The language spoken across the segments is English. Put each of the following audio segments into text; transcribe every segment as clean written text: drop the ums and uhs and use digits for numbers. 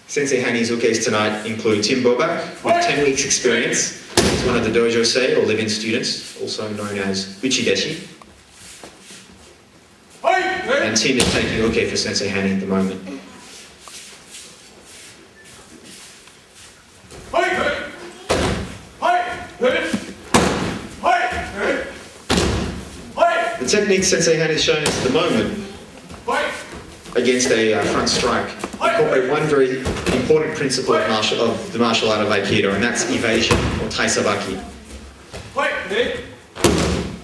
Sensei Hani's ukes tonight include Tim Bobak, with 10 weeks experience. He's one of the dojo sei, or live-in students, also known as Uchideshi. And Tim is taking uke for Sensei Hani at the moment. The technique Sensei Hani is showing us at the moment against a front strike incorporate one very important principle of the martial art of Aikido, and that's evasion, or taisabaki.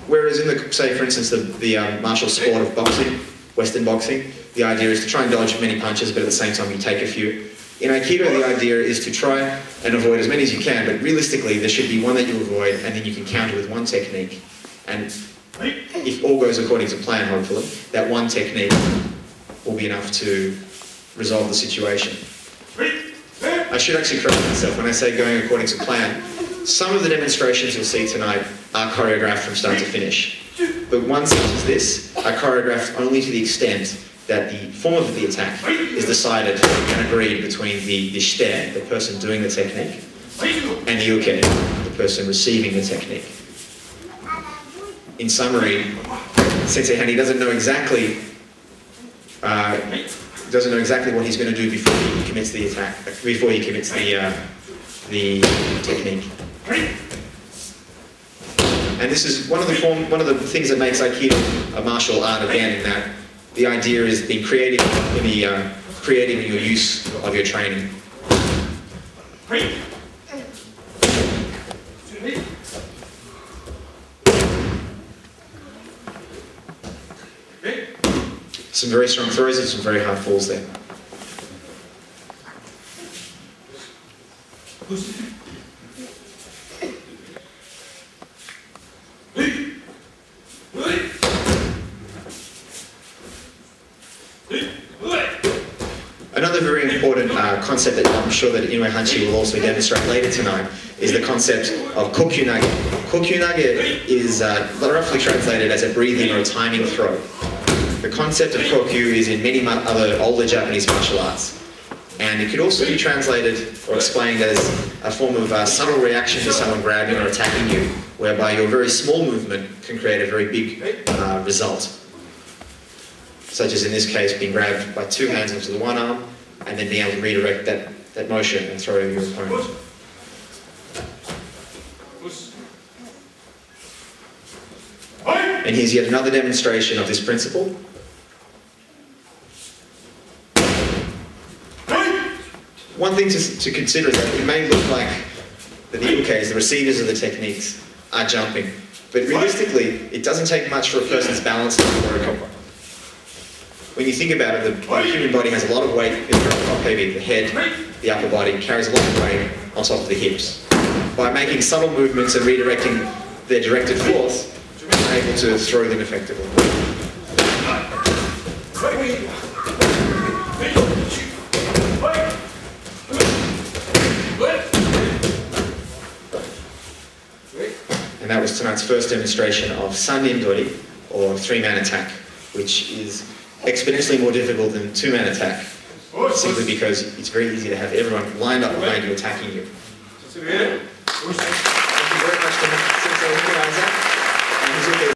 Whereas in the, say for instance, the martial sport of boxing, Western boxing, the idea is to try and dodge many punches, but at the same time you take a few. In Aikido, the idea is to try and avoid as many as you can, but realistically there should be one that you avoid, and then you can counter with one technique. And if all goes according to plan, hopefully, that one technique will be enough to resolve the situation. I should actually correct myself when I say going according to plan. Some of the demonstrations you'll see tonight are choreographed from start to finish. But ones such as this are choreographed only to the extent that the form of the attack is decided and agreed between the shite, the person doing the technique, and the uke, the person receiving the technique. In summary, Sensei Hani doesn't know exactly what he's going to do before he commits the attack, before he commits the technique. And this is one of the things that makes Aikido a martial art again, in that the idea is being creative in your use of your training. Some very strong throws and some very hard falls there. Another very important concept that I'm sure that Inoue Hanshi will also demonstrate later tonight is the concept of kokyunage. Kokyunage is roughly translated as a breathing or a timing throw. The concept of kokyu is in many other older Japanese martial arts, and it could also be translated or explained as a form of subtle reaction to someone grabbing or attacking you, whereby your very small movement can create a very big result. Such as in this case being grabbed by two hands onto the one arm and then being able to redirect that motion and throw your opponent. And here's yet another demonstration of this principle. One thing to consider is that it may look like that the ukes, the receivers of the techniques, are jumping, but realistically it doesn't take much for a person's balance to work. When you think about it, the human body has a lot of weight in the top heavy, the head, the upper body carries a lot of weight on top of the hips. By making subtle movements and redirecting their directed force, you're able to throw them effectively. And that was tonight's first demonstration of Sannin-dori, or three-man attack, which is exponentially more difficult than two-man attack, simply because it's very easy to have everyone lined up behind you attacking you. Thank you very much to Sensei Isaac.